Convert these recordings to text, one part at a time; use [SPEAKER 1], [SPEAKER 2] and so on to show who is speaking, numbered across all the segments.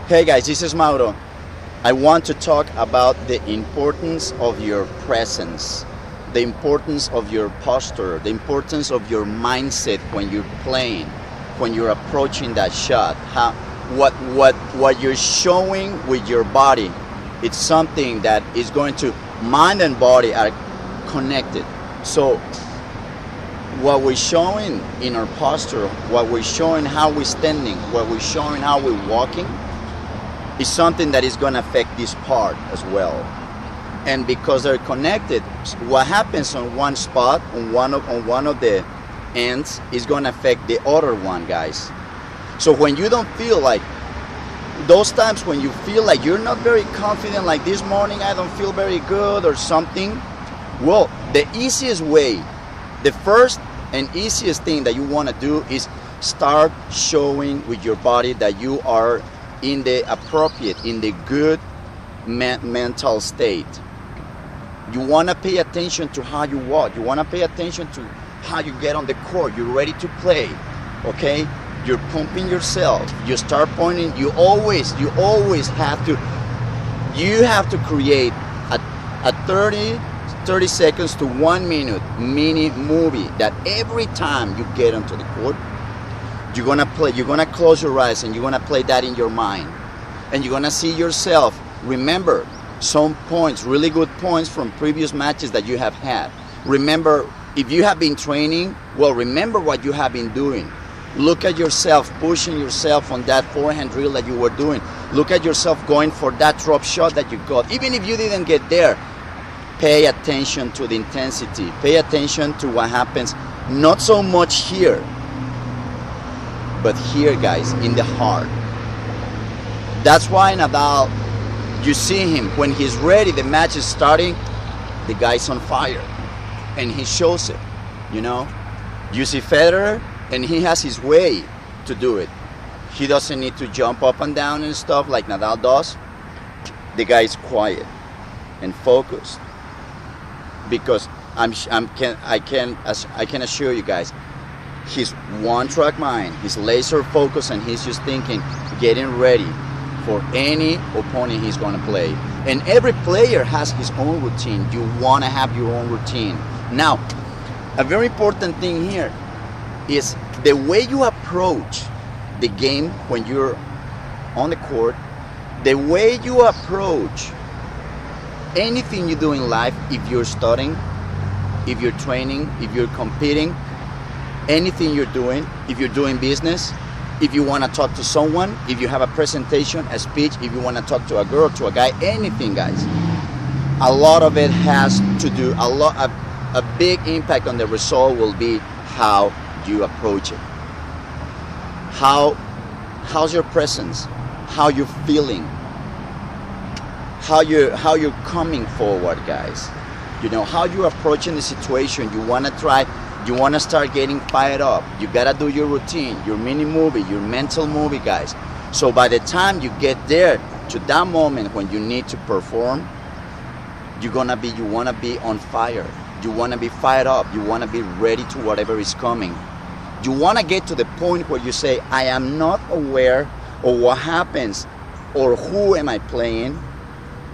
[SPEAKER 1] Hey guys, this is Mauro. I want to talk about the importance of your presence, the importance of your posture, the importance of your mindset when you're playing, when you're approaching that shot. What you're showing with your body, it's something that is going to mind and body are connected. So what we're showing in our posture, what we're showing how we're standing, what we're showing how we're walking, is something that is going to affect this part as well. And because they're connected, what happens on one spot, on one of the ends, is going to affect the other one, guys. So when you don't feel like, those times when you feel like you're not very confident, like this morning I don't feel very good or something, well, the easiest way, the first and easiest thing that you want to do is start showing with your body that you are in the appropriate, in the good mental state. You want to pay attention to how you walk. You want to pay attention to how you get on the court. You're ready to play, okay? You're pumping yourself. You start pointing. You always have to create a 30 seconds to 1 minute mini movie that every time you get onto the court, you're gonna close your eyes and you're gonna play that in your mind. And you're gonna see yourself, remember some points, really good points from previous matches that you have had. Remember, if you have been training, well, remember what you have been doing. Look at yourself, pushing yourself on that forehand drill that you were doing. Look at yourself going for that drop shot that you got. Even if you didn't get there, pay attention to the intensity. Pay attention to what happens, not so much here, but here, guys, in the heart. That's why Nadal, you see him, when he's ready, the match is starting, the guy's on fire. And he shows it, you know? You see Federer, and he has his way to do it. He doesn't need to jump up and down and stuff like Nadal does. The guy is quiet and focused. Because I can assure you guys, he's one-track mind, he's laser focused, and he's just thinking, getting ready for any opponent he's going to play. And every player has his own routine. You want to have your own routine. Now, a very important thing here is the way you approach the game when you're on the court, the way you approach anything you do in life, if you're studying, if you're training, if you're competing, anything you're doing, if you're doing business, if you want to talk to someone, if you have a presentation, a speech, if you want to talk to a girl, to a guy, anything, guys. A lot of it has to do, a big impact on the result will be how you approach it. How's your presence? How you're feeling? How you're coming forward, guys. You know, how you're approaching the situation. You want to start getting fired up. You gotta do your routine, your mini movie, your mental movie, guys. So by the time you get there to that moment when you need to perform, you wanna be on fire. You wanna be fired up. You wanna be ready to whatever is coming. You wanna get to the point where you say, I am not aware of what happens or who am I playing,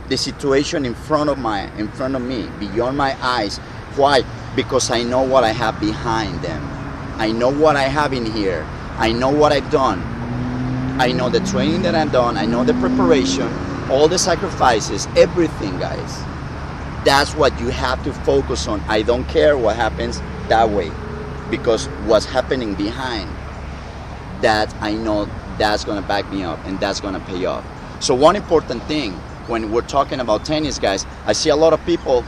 [SPEAKER 1] the situation in front of me, beyond my eyes. Why? Because I know what I have behind them. I know what I have in here. I know what I've done. I know the training that I've done. I know the preparation, all the sacrifices, everything, guys. That's what you have to focus on. I don't care what happens that way, because what's happening behind that, I know that's gonna back me up and that's gonna pay off. So one important thing when we're talking about tennis, guys, I see a lot of people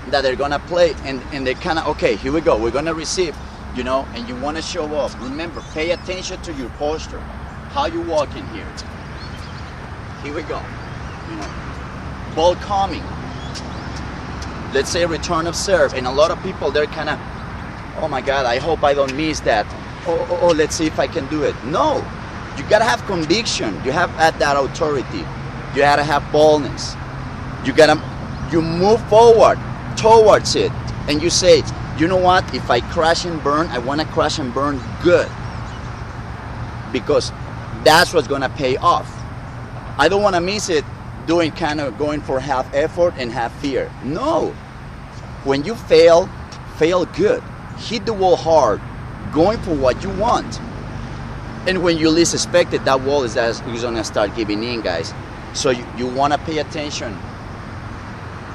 [SPEAKER 1] that they're gonna play and they kind of, okay, here we go, we're gonna receive, you know, and you want to show off. Remember, pay attention to your posture, how you walk in here. Here we go, you know, ball coming. Let's say return of serve, and a lot of people, they're kind of, oh my God, I hope I don't miss that. Oh, let's see if I can do it. No, you gotta have conviction. You have that authority. You gotta have boldness. You move forward towards it, and you say, you know what, if I crash and burn, I want to crash and burn good, because that's what's going to pay off. I don't want to miss it doing kind of going for half effort and half fear. No. When you fail good. Hit the wall hard, going for what you want. And when you least expect it, that wall is going to start giving in, guys. So you want to pay attention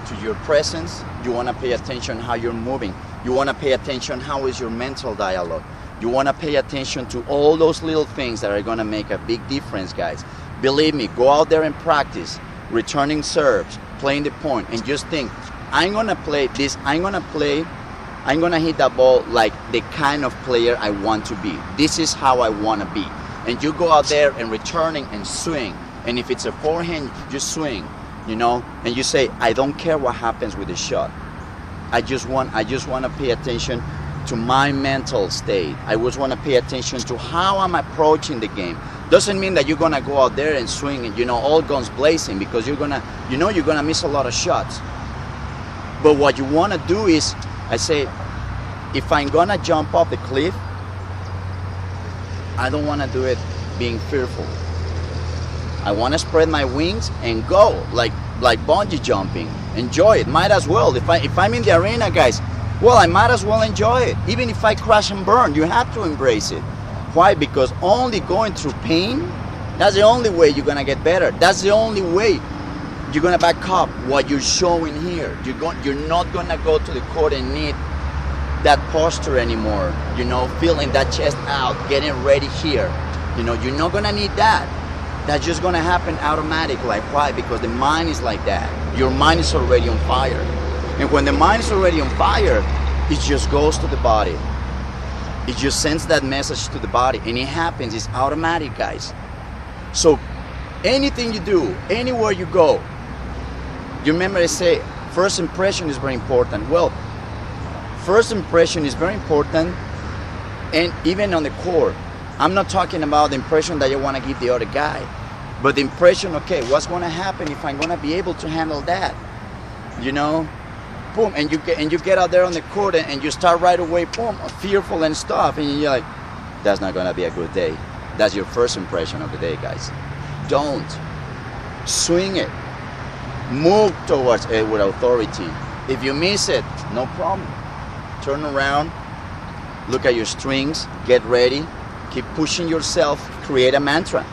[SPEAKER 1] to your presence. You want to pay attention how you're moving. You want to pay attention how is your mental dialogue. You want to pay attention to all those little things that are going to make a big difference, guys. Believe me, go out there and practice returning serves, playing the point, and just think, I'm going to play this, I'm going to hit that ball like the kind of player I want to be. This is how I want to be. And you go out there and returning and swing. And if it's a forehand, you swing, you know, and you say, I don't care what happens with the shot. I just want to pay attention to my mental state. I just want to pay attention to how I'm approaching the game. Doesn't mean that you're gonna go out there and swing and, you know, all guns blazing, because you're gonna miss a lot of shots. But what you want to do is, I say, if I'm gonna jump off the cliff, I don't want to do it being fearful. I want to spread my wings and go like bungee jumping. Enjoy it. Might as well. If I'm in the arena, guys, well, I might as well enjoy it. Even if I crash and burn, you have to embrace it. Why? Because only going through pain, that's the only way you're gonna get better. That's the only way you're gonna back up what you're showing here. You're not gonna go to the court and need that posture anymore. You know, feeling that chest out, getting ready here. You know, you're not gonna need that. That's just gonna happen automatic. Like, why? Because the mind is like that. Your mind is already on fire. And when the mind is already on fire, it just goes to the body. It just sends that message to the body, and it happens. It's automatic, guys. So anything you do, anywhere you go, you remember I say first impression is very important. Well, first impression is very important, and even on the court. I'm not talking about the impression that you want to give the other guy, but the impression, okay, what's going to happen if I'm going to be able to handle that? You know? Boom, and you get out there on the court and you start right away, boom, fearful and stuff, and you're like, that's not gonna be a good day. That's your first impression of the day, guys. Don't swing it. Move towards it with authority. If you miss it, no problem. Turn around, look at your strings, get ready, keep pushing yourself, create a mantra.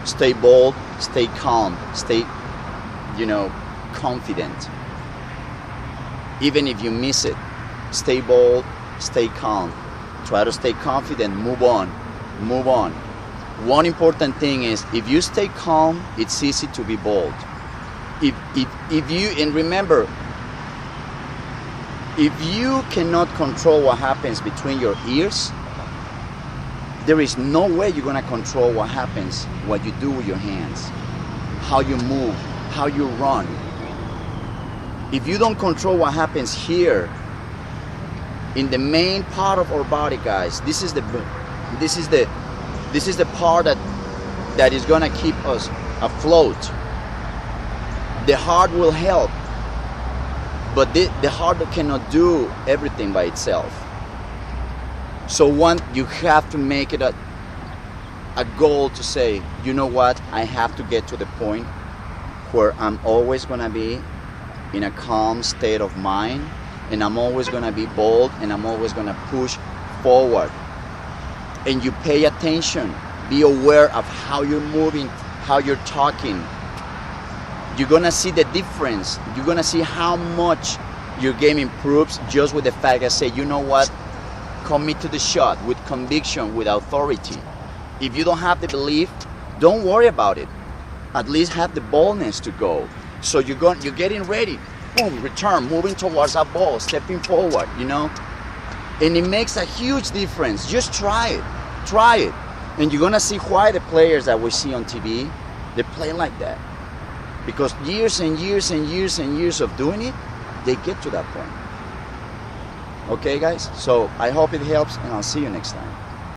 [SPEAKER 1] Stay bold, stay calm, stay, you know, confident. Even if you miss it, stay bold, stay calm. Try to stay confident, move on, move on. One important thing is, if you stay calm, it's easy to be bold. If you, and remember, if you cannot control what happens between your ears, there is no way you're gonna control what happens, what you do with your hands, how you move, how you run. If you don't control what happens here, in the main part of our body, guys, this is the part that is gonna keep us afloat. The heart will help, but the heart cannot do everything by itself. So you have to make it a goal to say, you know what, I have to get to the point where I'm always gonna be in a calm state of mind, and I'm always gonna be bold, and I'm always gonna push forward. And you pay attention, be aware of how you're moving, how you're talking. You're gonna see the difference. You're gonna see how much your game improves just with the fact that say, you know what, commit to the shot with conviction, with authority. If you don't have the belief, don't worry about it. At least have the boldness to go. So you're getting ready, boom, return, moving towards that ball, stepping forward, you know? And it makes a huge difference. Just try it. And you're gonna see why the players that we see on TV, they play like that. Because years and years and years and years of doing it, they get to that point. Okay, guys? So I hope it helps, and I'll see you next time.